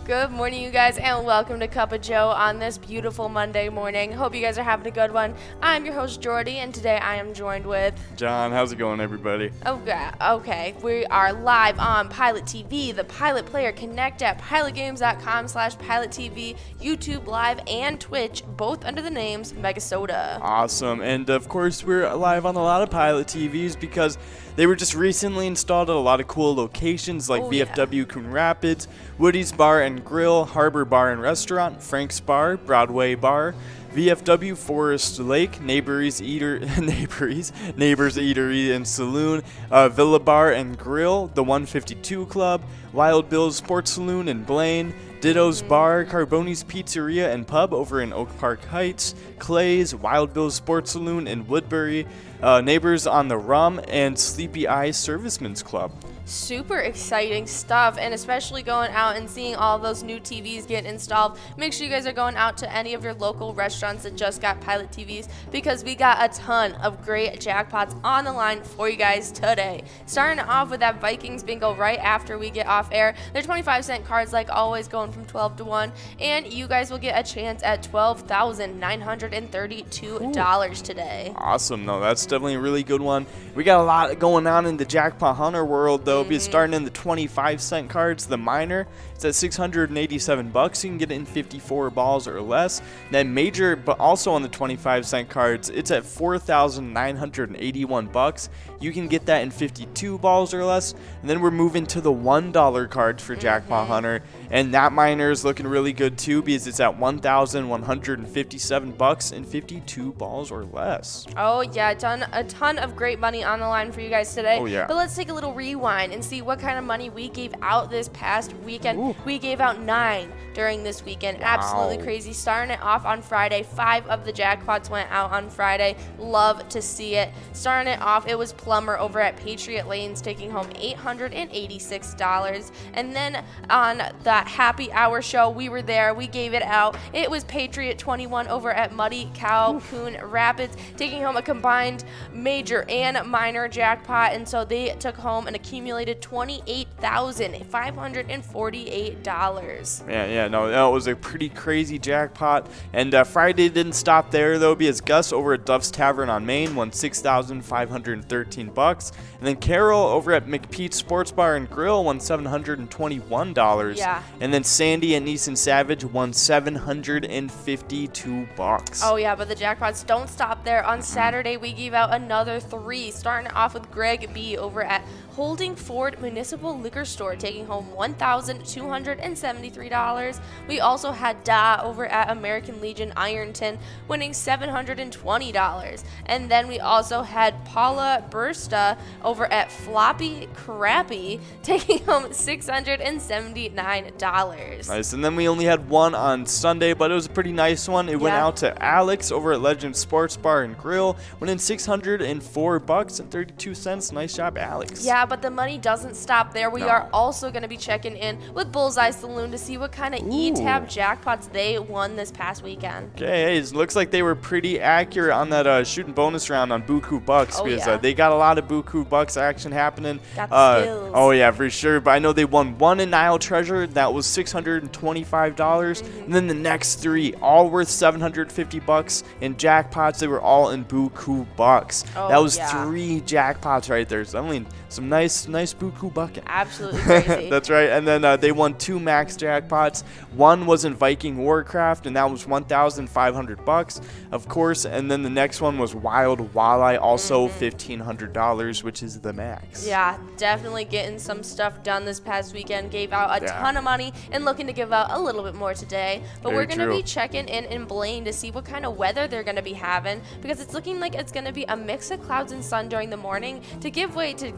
Good morning, you guys, and welcome to Cup of Joe on this beautiful Monday morning. Hope you guys are having a good one. I'm your host, Jordy, and today I am joined with... John. How's it going, everybody? Okay. We are live on Pilot TV, the Pilot Player Connect at pilotgames.com/PilotTV, YouTube Live, and Twitch, both under the names Megasoda. Awesome. And, of course, we're live on a lot of Pilot TVs because they were just recently installed at a lot of cool locations like VFW Coon Rapids, Woody's Bar and Grill, Harbor Bar and Restaurant, Frank's Bar, Broadway Bar, VFW Forest Lake, Neighbors Eatery and Saloon, Villa Bar and Grill, the 152 Club, Wild Bill's Sports Saloon in Blaine, Ditto's Bar, Carboni's Pizzeria and Pub over in Oak Park Heights, Clay's, Wild Bill's Sports Saloon in Woodbury, Neighbors on the Rum, and Sleepy Eye Servicemen's Club. Super exciting stuff, and especially going out and seeing all those new TVs get installed. Make sure you guys are going out to any of your local restaurants that just got Pilot TVs, because we got a ton of great jackpots on the line for you guys today. Starting off with that Vikings bingo right after we get off air. They're 25-cent cards like always, going from 12 to 1, and you guys will get a chance at $12,932 today. Awesome. No, that's definitely a really good one. We got a lot going on in the Jackpot Hunter world, though. Be starting in the 25-cent cards. The minor, it's at $687. You can get it in 54 balls or less. And then major, but also on the 25-cent cards, it's at $4,981. You can get that in 52 balls or less. And then we're moving to the $1 cards for Jackpot Hunter, and that minor is looking really good too, because it's at $1,157 in 52 balls or less. Oh yeah, a ton of great money on the line for you guys today. Oh yeah. But let's take a little rewind and see what kind of money we gave out this past weekend. Ooh. We gave out 9 during this weekend. Wow. Absolutely crazy. Starting it off on Friday, 5 of the jackpots went out on Friday. Love to see it. Starting it off, it was Plumber over at Patriot Lanes taking home $886. And then on that happy hour show, we were there. We gave it out. It was Patriot 21 over at Muddy Cow Coon Rapids taking home a combined major and minor jackpot. And so they took home an accumulated $28,548. Yeah, no, that was a pretty crazy jackpot. And Friday didn't stop there, though, because Gus over at Duff's Tavern on Main won $6,513. And then Carol over at McPete's Sports Bar and Grill won $721. Yeah. And then Sandy and Neeson Savage won $752. Oh, yeah, but the jackpots don't stop there. On Saturday, we gave out another 3, starting off with Greg B. over at Holding Ford Municipal Liquor Store taking home $1,273. We also had Da over at American Legion Ironton winning $720. And then we also had Paula Bursta over at Floppy Crappy taking home $679. Nice. And then we only had one on Sunday, but it was a pretty nice one. It went out to Alex over at Legend Sports Bar and Grill, winning $604.32. Nice job, Alex. Yeah, but the money doesn't stop there. We are also going to be checking in with Bullseye Saloon to see what kind of E-Tab jackpots they won this past weekend. Okay, hey, it looks like they were pretty accurate on that shooting bonus round on Buku Bucks, because they got a lot of Buku Bucks action happening. Got the skills. Oh yeah, for sure. But I know they won one in Nile Treasure. That was $625. And then the next 3, all worth $750 in jackpots. They were all in Buku Bucks. That was 3 jackpots right there. So I mean, some nice Buku bucking. Absolutely crazy. That's right. And then they won 2 max jackpots. One was in Viking Warcraft, and that was $1,500, of course. And then the next one was Wild Walleye, also $1,500, which is the max. Yeah, definitely getting some stuff done this past weekend. Gave out a ton of money and looking to give out a little bit more today. But we're going to be checking in Blaine to see what kind of weather they're going to be having, because it's looking like it's going to be a mix of clouds and sun during the morning to give way to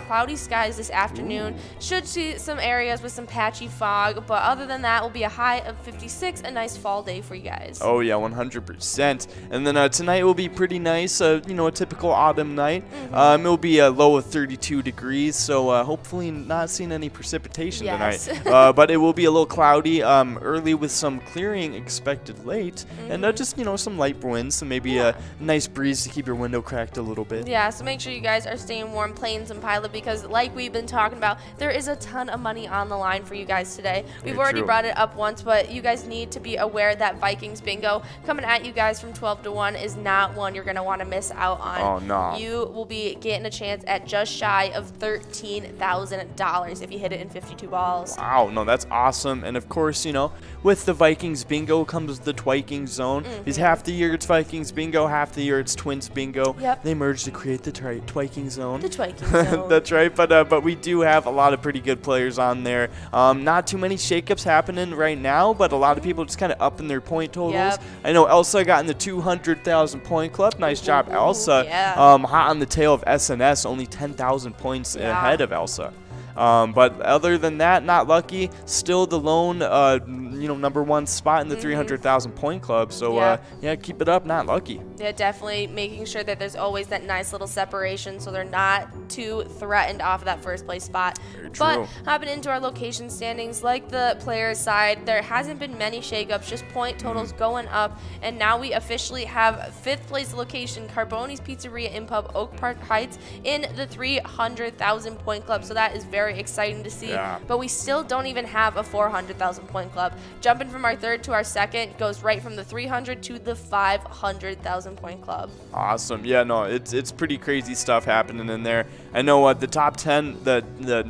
cloudy skies this afternoon. Should see some areas with some patchy fog, but other than that, will be a high of 56, a nice fall day for you guys. Oh yeah, 100%. And then tonight will be pretty nice, a typical autumn night. It will be a low of 32 degrees, so hopefully not seeing any precipitation tonight. But it will be a little cloudy early with some clearing expected late, and just some light winds, so maybe nice breeze to keep your window cracked a little bit. Yeah, so make sure you guys are staying warm playing some Pilot because like we've been talking about, there is a ton of money on the line for you guys today. We've Very already true. brought it up once, but you guys need to be aware that Vikings Bingo coming at you guys from 12 to 1 is not one you're going to want to miss out on. Oh, no. You will be getting a chance at just shy of $13,000 if you hit it in 52 balls. Wow, no, that's awesome. And of course, you know, with the Vikings Bingo comes the Twikings Zone. Because half the year it's Vikings Bingo, half the year it's Twins Bingo. Yep. They merged to create the Twiking Zone. The Twiking Zone. That's right, but we do have a lot of pretty good players on there. Not too many shakeups happening right now, but a lot of people just kind of upping their point totals. Yep. I know Elsa got in the 200,000 point club. Nice job, Elsa. yeah. Hot on the tail of SNS, only 10,000 points Yeah. ahead of Elsa. But other than that, not lucky. Still the lone, number one spot in the 300,000 point club. So Yeah. keep it up. Not lucky. Yeah, definitely making sure that there's always that nice little separation so they're not too threatened off of that first place spot. Very But true. hopping into our location standings, like the players' side, there hasn't been many shakeups, just point totals going up. And now we officially have 5th place location, Carboni's Pizzeria in Pub, Oak Park Heights, in the 300,000 point club. So that is very exciting to see. Yeah. But we still don't even have a 400,000 point club. Jumping from our 3rd to our 2nd goes right from the 300 to the 500,000 point club. Awesome. Yeah, no, it's pretty crazy stuff happening in there. I know the top 10, the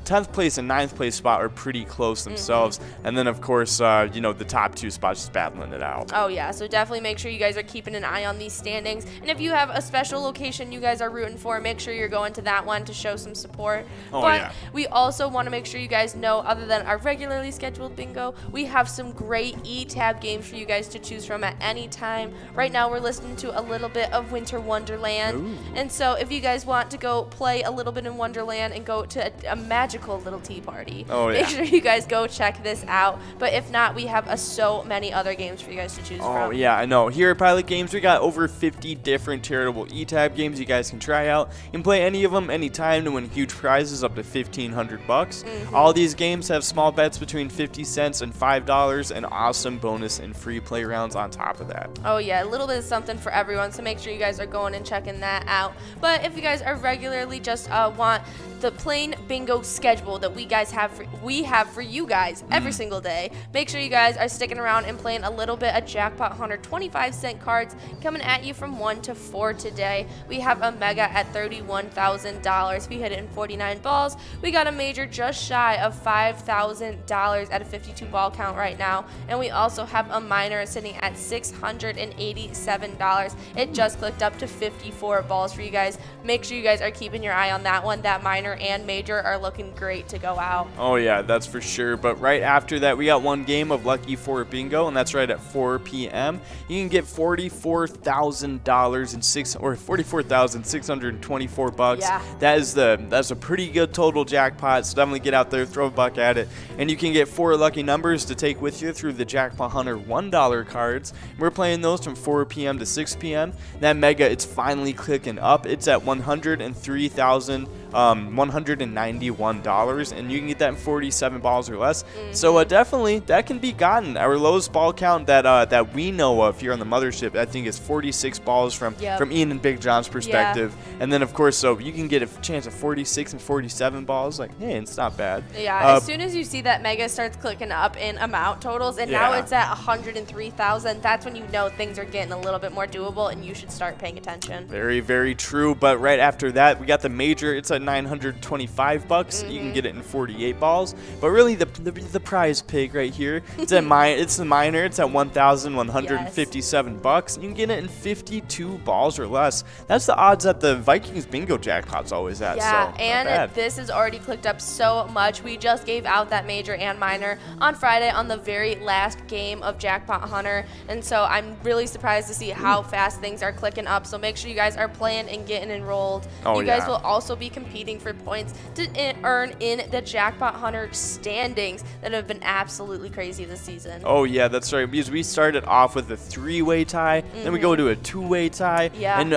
10th place and 9th place spot are pretty close themselves. And then, of course, the top 2 spots just battling it out. Oh, yeah. So definitely make sure you guys are keeping an eye on these standings. And if you have a special location you guys are rooting for, make sure you're going to that one to show some support. Oh, but yeah. we also want to make sure you guys know, other than our regularly scheduled bingo, we have some great E-Tab games for you guys to choose from at any time. Right now, we're listening to a little bit of Winter Wonderland. Ooh. And so if you guys want to go play a little bit in Wonderland and go to a magical little tea party, Oh, yeah. make sure you guys go check this out. But if not, we have so many other games for you guys to choose from. Oh, yeah, I know. Here at Pilot Games, we got over 50 different charitable E-Tab games you guys can try out. You can play any of them anytime to win huge prizes up to $1,500. All these games have small bets between 50 cents and $5 and awesome bonus and free play rounds on top of that. Oh yeah, a little bit of something for everyone, so make sure you guys are going and checking that out. But if you guys are regularly just want the plain bingo schedule that we have for you guys every single day, make sure you guys are sticking around and playing a little bit of Jackpot Hunter 25-cent cards coming at you from 1 to 4 today. We have a mega at $31,000. If you hit it in 49 balls, we got a major just shy of $5,000 at a 52 ball count right now. And we also have a minor sitting at $687. It just clicked up to 54 balls for you guys. Make sure you guys are keeping your eye on that one. That minor and major are looking great to go out. Oh yeah, that's for sure. But right after that, we got one game of Lucky 4 Bingo, and that's right at 4 p.m. You can get $44,000 or $44,624. Yeah. That's a pretty good total jackpot. So definitely get out there, throw a buck at it, and you can get 4 lucky numbers to take with you through the Jackpot Hunter $1 cards. We're playing those from 4 p.m. to 6 p.m. That mega, it's finally clicking up. It's at $103,191, and you can get that in 47 balls or less. So definitely that can be gotten. Our lowest ball count that we know of here on the mothership, I think, is 46 balls from Ian and Big John's perspective. And then of course, so you can get a chance of 46 and 47 balls. Like, hey, it's not bad. Yeah, as soon as you see that mega starts clicking up in amount totals, and now it's at 103,000, that's when you know things are getting a little bit more doable, and you should start paying attention. Very, very true. But right after that, we got the major. It's at $925. You can get it in 48 balls. But really, the prize pig right here, it's the minor. It's at $1,157. You can get it in 52 balls or less. That's the odds that the Vikings Bingo jackpot's always at. Yeah, so, and this has already clicked up so much. We just gave out that major and minor on Friday on the very last game of Jackpot Hunter, and so I'm really surprised to see how fast things are clicking up. So make sure you guys are playing and getting enrolled. Oh, you guys will also be competing for points to earn in the Jackpot Hunter standings that have been absolutely crazy this season. Oh yeah, that's right. Because we started off with a 3-way tie, then we go to a 2-way tie, Yeah. and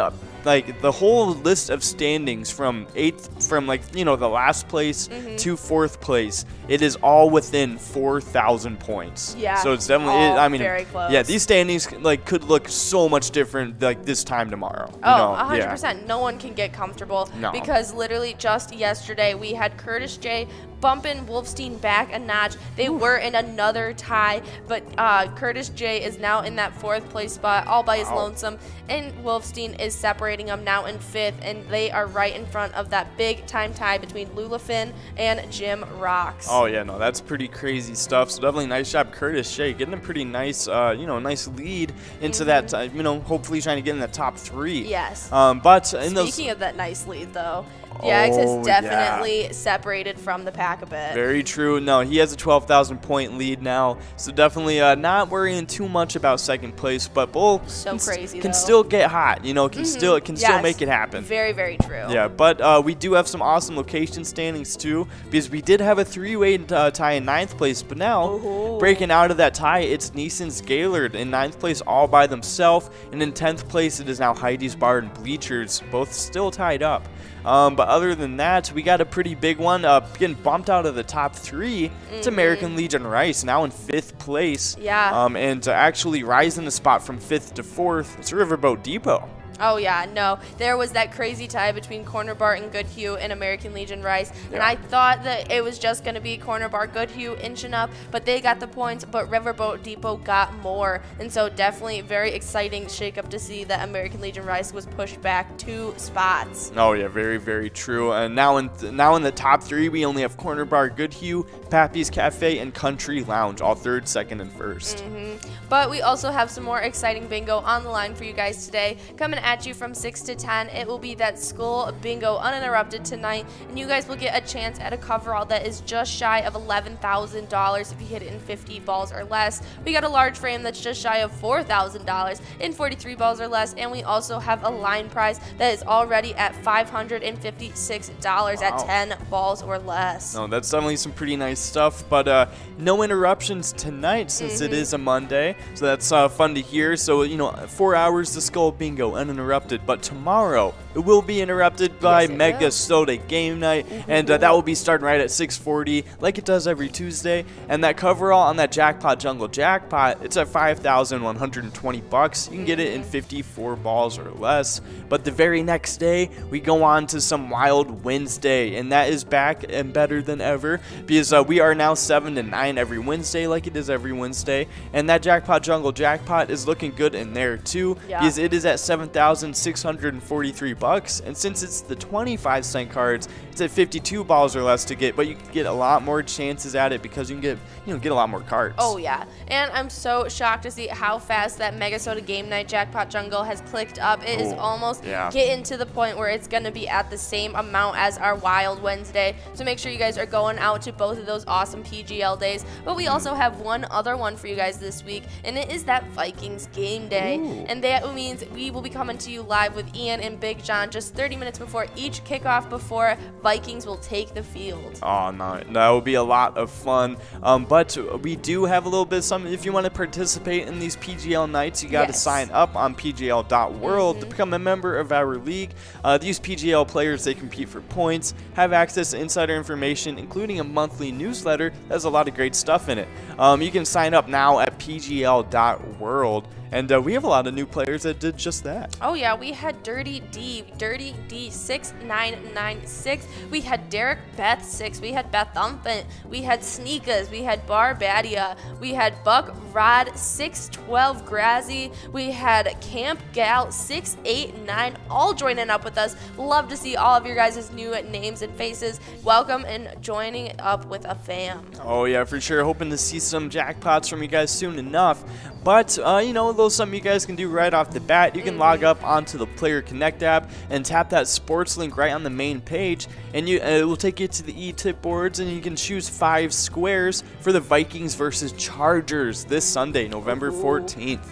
like the whole list of standings from the last place to 4th place, it is all within 4,000 points. Yeah. So it's definitely, very close. yeah, these standings like could look so much different like this time tomorrow. Oh, 100%. No one can get comfortable No. because literally just yesterday we had Curtis J bumping Wolfstein back a notch. They were in another tie, but Curtis J is now in that 4th place spot all by his lonesome, and Wolfstein is separating them now in 5th, and they are right in front of that big time tie between Lula Finn and Jim Rocks. Oh yeah, no, that's pretty crazy stuff. So definitely nice job, Curtis Shea, getting a pretty nice, nice lead into that. Hopefully trying to get in the top 3. Yes. But in Speaking of that nice lead, though, Jax has definitely separated from the pack a bit. Very true. No, he has a 12,000 point lead now, so definitely not worrying too much about 2nd place. But Bull can still get hot. Can still make it happen. Very, very true. Yeah, but we do have some awesome location standings too, because we did have a 3-way tie in 9th place, but now breaking out of that tie, it's Neeson's Gaylord in 9th place all by themselves, and in 10th place it is now Heidi's Bar and Bleachers, both still tied up. But other than that, we got a pretty big one getting bumped out of the top 3. It's American Legion Rice now in 5th place. Yeah. And to actually rise in the spot from 5th to 4th, it's Riverboat Depot. Oh, yeah, no. There was that crazy tie between Corner Bar and Goodhue and American Legion Rice. Yeah. And I thought that it was just going to be Corner Bar Goodhue inching up, but they got the points, but Riverboat Depot got more. And so definitely very exciting shakeup to see that American Legion Rice was pushed back 2 spots. Oh, yeah, very, very true. And now in the top 3, we only have Corner Bar Goodhue, Pappy's Cafe, and Country Lounge, all 3rd, 2nd, and 1st. But we also have some more exciting bingo on the line for you guys today. Coming at you from 6 to 10. It will be that Skull Bingo uninterrupted tonight, and you guys will get a chance at a coverall that is just shy of $11,000 if you hit it in 50 balls or less. We got a large frame that's just shy of $4,000 in 43 balls or less, and we also have a line prize that is already at $556 at 10 balls or less. No, that's definitely some pretty nice stuff, but no interruptions tonight since it is a Monday, so that's fun to hear. So 4 hours to Skull Bingo uninterrupted, but tomorrow it will be interrupted by Mega Soda Game Night, and that will be starting right at 6:40 like it does every Tuesday. And that coverall on that Jackpot Jungle Jackpot, it's at $5,120. You can get it in 54 balls or less. But the very next day we go on to some Wild Wednesday, and that is back and better than ever, because we are now 7 to 9 every Wednesday like it is every Wednesday. And that Jackpot Jungle Jackpot is looking good in there too, because it is at $7,643. And since it's the 25-cent cards, it's at 52 balls or less to get, but you can get a lot more chances at it because you can get a lot more cards. Oh yeah, and I'm so shocked to see how fast that Mega Soda Game Night Jackpot Jungle has clicked up. It is almost getting to the point where it's going to be at the same amount as our Wild Wednesday. So make sure you guys are going out to both of those awesome PGL days. But we also have one other one for you guys this week, and it is that Vikings Game Day. And that means we will be coming to you live with Ian and Big John just 30 minutes before each kickoff before Vikings will take the field. Oh, no, that will be a lot of fun. But we do have a little bit of something. If you want to participate in these PGL nights, you got to sign up on pgl.world to become a member of our league. These PGL players, they compete for points, have access to insider information, including a monthly newsletter that has a lot of great stuff in it. You can sign up now at pgl.world. And we have a lot of new players that did just that. Oh, yeah. We had Dirty D6996. We had Derek Beth 6. We had Beth Thumpant. We had Sneakas. We had Bar Badia. We had Buck Rod 612 Grazzy. We had Camp Gal 689, all joining up with us. Love to see all of your guys' new names and faces. Welcome and joining up with a fam. Oh, yeah, for sure. Hoping to see some jackpots from you guys soon enough. But, a little something you guys can do right off the bat. You can log up onto the Player Connect app and tap that sports link right on the main page, and it will take you to the e-tip boards, and you can choose 5 squares for the Vikings versus Chargers this Sunday, November 14th.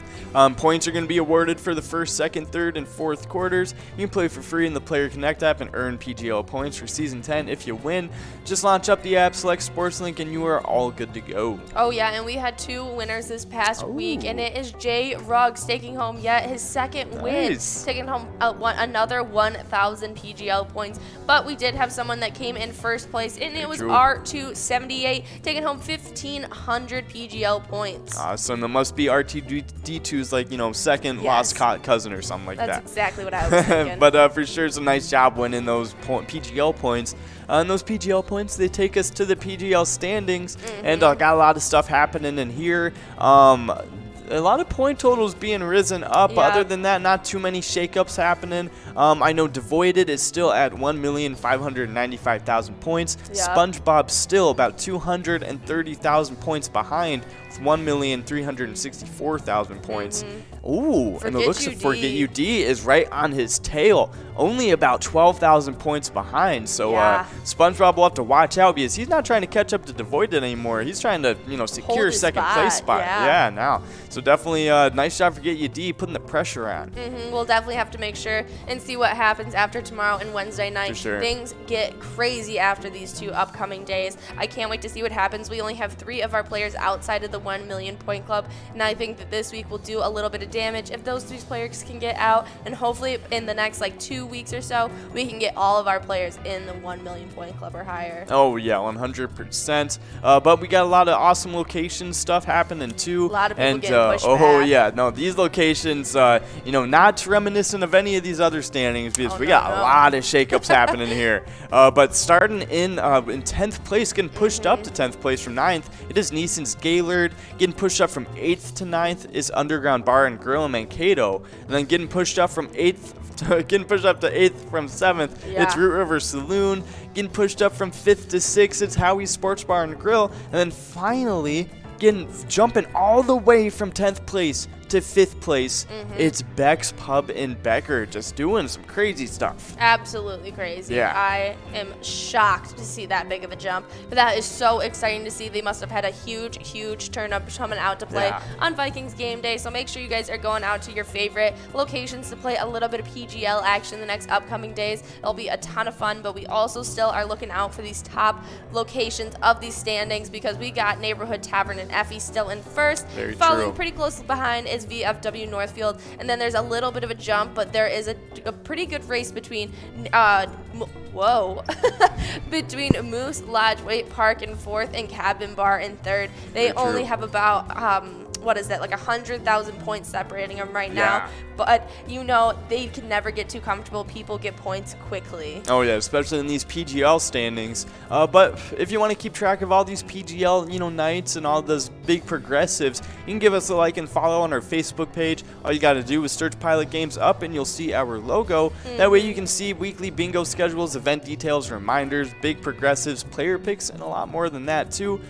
Points are going to be awarded for the first, second, third, and fourth quarters. You can play for free in the Player Connect app and earn PGL points for Season 10 if you win. Just launch up the app, select Sports Link, and you are all good to go. Oh, yeah, and we had 2 winners this past week, and it is Jay Ruggs taking home yet his second win. Nice. taking home another 1,000 PGL points. But we did have someone that came in first place, and it was True. R278, taking home 1,500 PGL points. Awesome. It must be R2D2's like, second Yes. lost cousin or something like That's that. exactly what I was thinking. But for sure, it's a nice job winning those PGL points. And those PGL points, they take us to the PGL standings, and got a lot of stuff happening in here. A lot of point totals being risen up. Yeah. Other than that, not too many shakeups happening. I know Devoided is still at 1,595,000 points. Yeah. SpongeBob's still about 230,000 points behind with 1,364,000 points. Ooh, and it looks like Forget You D is right on his tail, only about 12,000 points behind. So Yeah. SpongeBob will have to watch out because he's not trying to catch up to Devoided anymore. He's trying to, secure Hold his second place spot, spot. yeah. Now. So definitely nice job Forget You D putting the pressure on. We'll definitely have to make sure and see what happens after tomorrow and Wednesday night. For sure. Things get crazy after these 2 upcoming days. I can't wait to see what happens. We only have 3 of our players outside of the 1 million point club, and I think that this week will do a little bit of damage if those 3 players can get out, and hopefully in the next 2 weeks or so, we can get all of our players in the 1 million point club or higher. Oh yeah, 100%. But we got a lot of awesome location stuff happening too. A lot of people and getting pushed oh back. yeah, no, these locations, not reminiscent of any of these other standings because we got a lot of shakeups happening here. But starting in 10th place, getting pushed up to 10th place from 9th, it is Neeson's Gaylord. Getting pushed up from 8th to 9th is Underground Bar and Grill in Mankato, and then getting pushed up from 8th. Getting pushed up to 8th from 7th, Yeah. it's Root River Saloon. Getting pushed up from 5th to 6th, it's Howie's Sports Bar and Grill. And then finally, jumping all the way from 10th place to 5th place, it's Beck's Pub in Becker, just doing some crazy stuff. Absolutely crazy. Yeah. I am shocked to see that big of a jump, but that is so exciting to see. They must have had a huge turn up coming out to play on Vikings game day, so make sure you guys are going out to your favorite locations to play a little bit of PGL action the next upcoming days. It'll be a ton of fun, but we also still are looking out for these top locations of these standings because we got Neighborhood Tavern and Effie still in first. Very Following true. pretty close behind is VFW Northfield, and then there's a little bit of a jump, but there is a pretty good race between between Moose Lodge Wait Park in 4th and Cabin Bar in 3rd. They Very only true. have about 100,000 points separating them right now, Yeah. but they can never get too comfortable. People get points quickly. Oh yeah, especially in these PGL standings. But if you want to keep track of all these PGL, nights and all those big progressives, you can give us a like and follow on our Facebook page. All you got to do is search Pilot Games up, and you'll see our logo. That way you can see weekly bingo schedules, event details, reminders, big progressives, player picks, and a lot more than that too.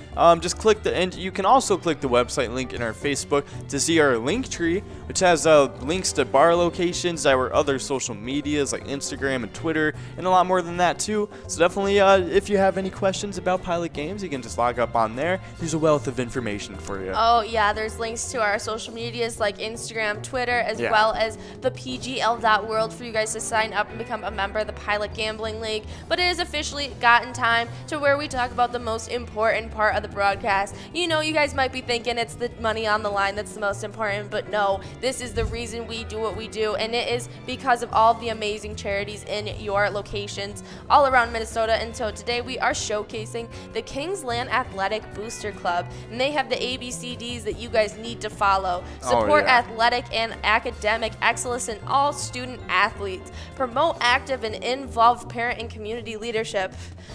Just click and you can also click the website link in our Facebook to see our link tree, which has links to bar locations, our other social medias like Instagram and Twitter, and a lot more than that too. So definitely, if you have any questions about Pilot Games, you can just log up on there. There's a wealth of information for you. Oh yeah, there's links to our social medias like Instagram, Twitter, as Yeah. well as the PGL.world for you guys to sign up and become a member of the Pilot Gambling League. But it has officially gotten time to where we talk about the most important part of the broadcast. You guys might be thinking it's the money on the line that's the most important, but no, this is the reason we do what we do, and it is because of all the amazing charities in your locations all around Minnesota. And so today we are showcasing the Kingsland Athletic Booster Club, and they have the ABCDs that you guys need to follow. Support athletic and academic excellence in all student athletes. Promote active and involved parent and community leadership.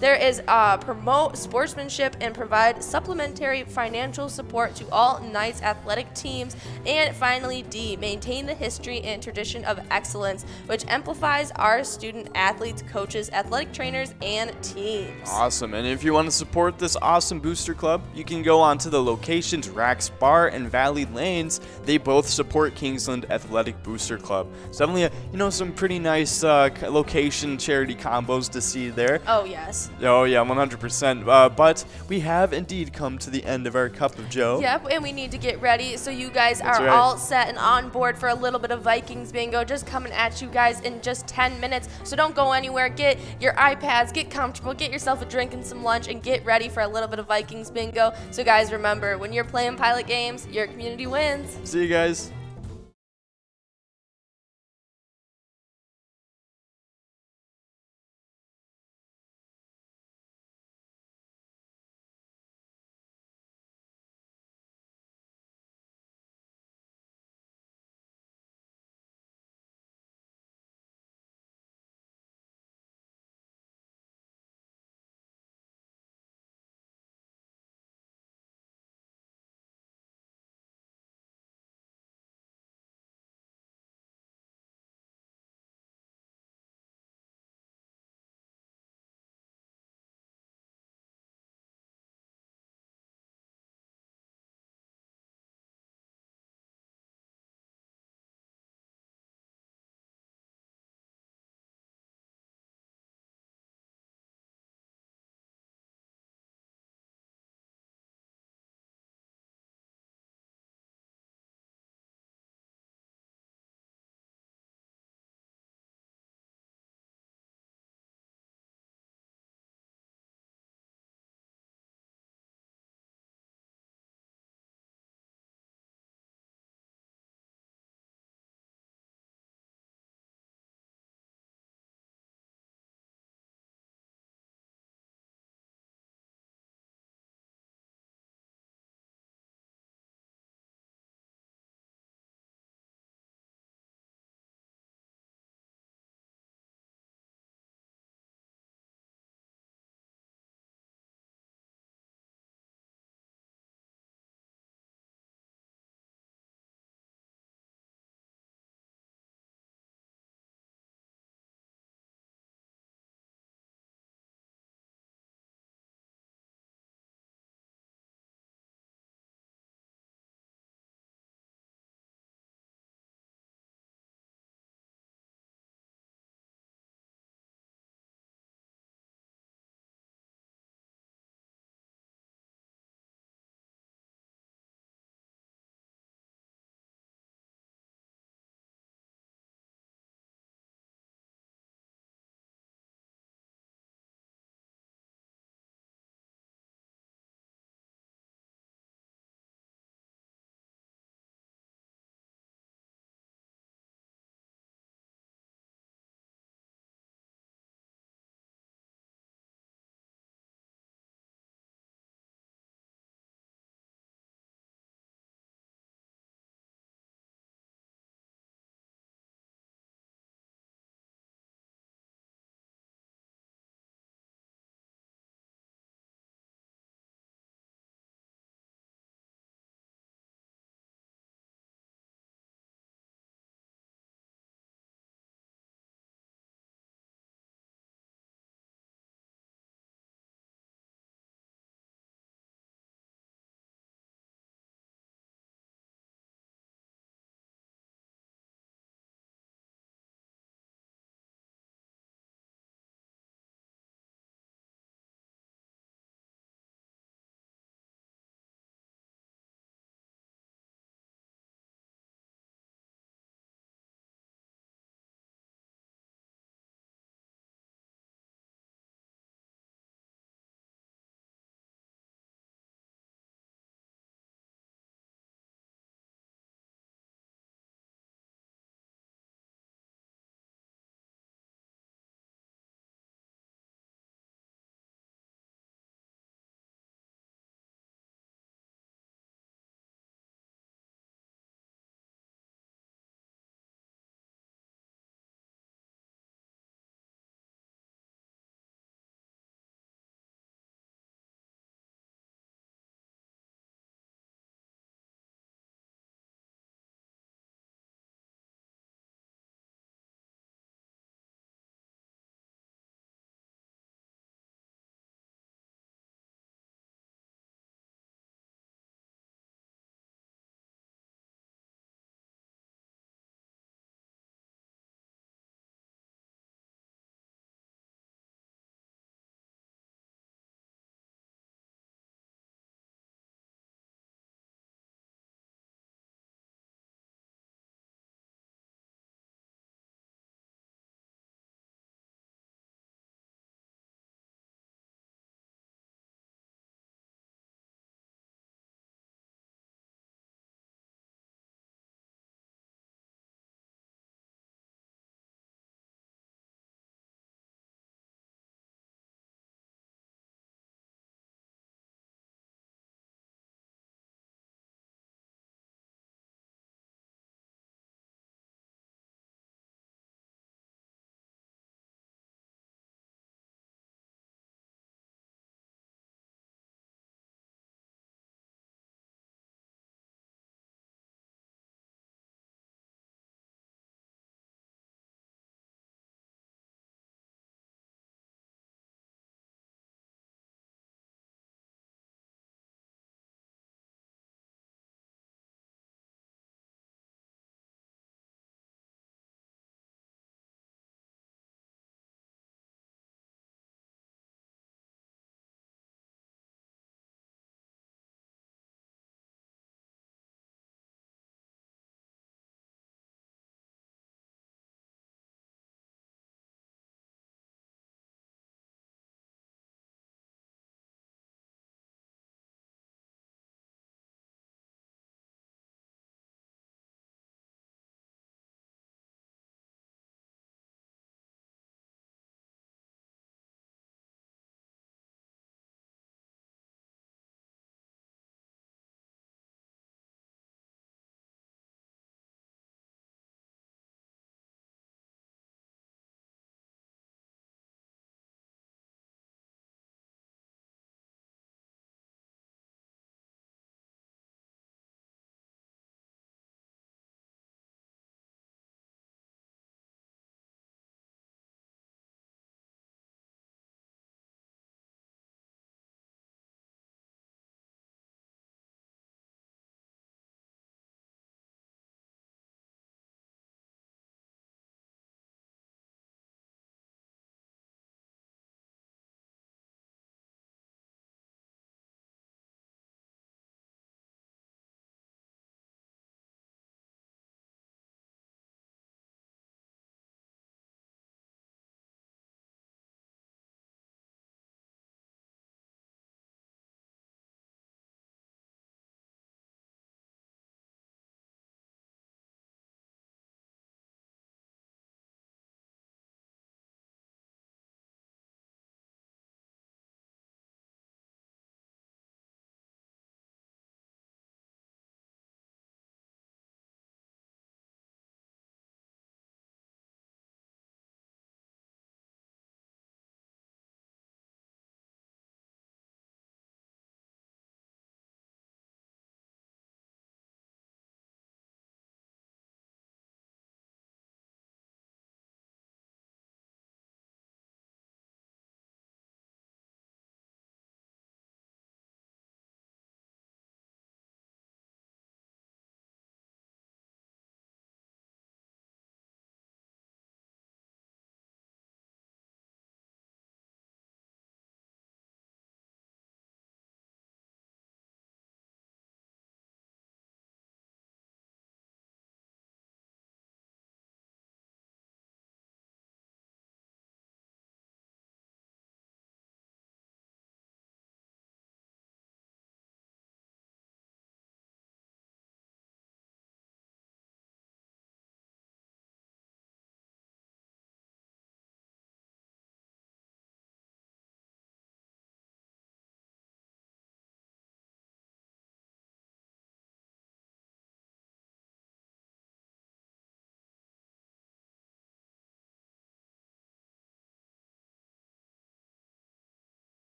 There is promote sportsmanship and provide supplementary financial support to all Knights athletic teams. And finally, D, maintain the history and tradition of excellence, which amplifies our student athletes, coaches, athletic trainers, and teams. Awesome. And if you want to support this awesome booster club, you can go on to the locations Rax Bar and Valley Lanes. They both support Kingsland Athletic Booster Club. So definitely, some pretty nice location charity combos to see there. Oh, yes. Oh, yeah, 100%. But we have indeed come to the end of our Cup of Joe. Yep, and we need to get ready. So you guys That's are right. all set and on board for a little bit of Vikings bingo just coming at you guys in just 10 minutes. So don't go anywhere. Get your iPads, get comfortable, get yourself a drink and some lunch, and get ready for a little bit of Vikings bingo. So guys, remember, when you're playing Pilot Games, your community wins. See you guys.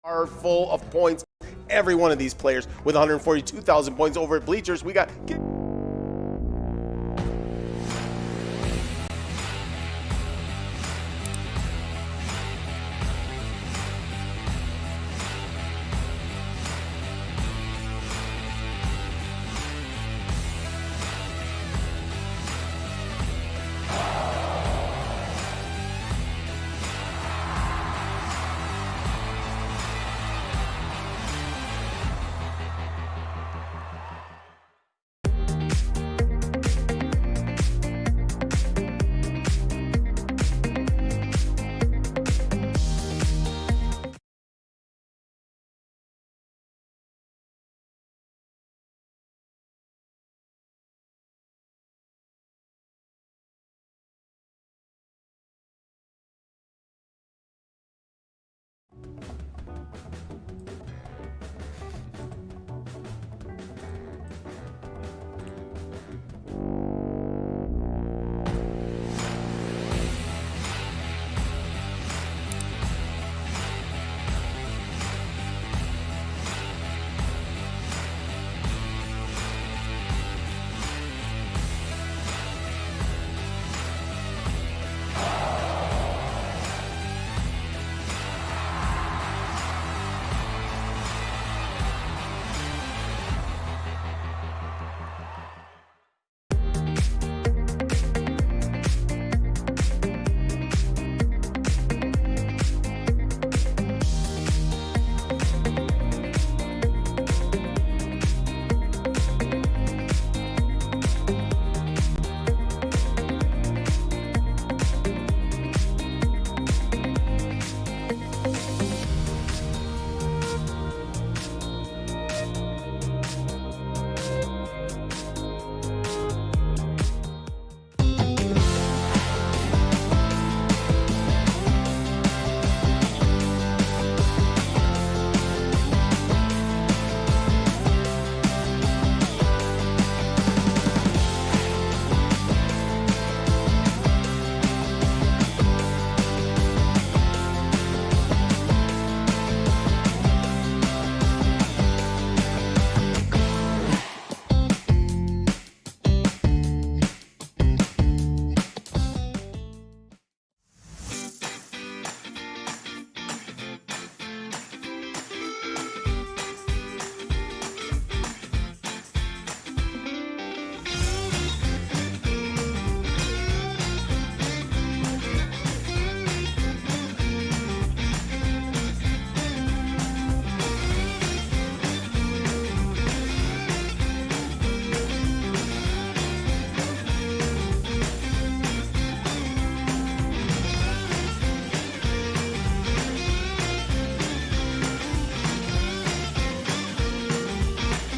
are full of points. Every one of these players with 142,000 points over at Bleachers. We got.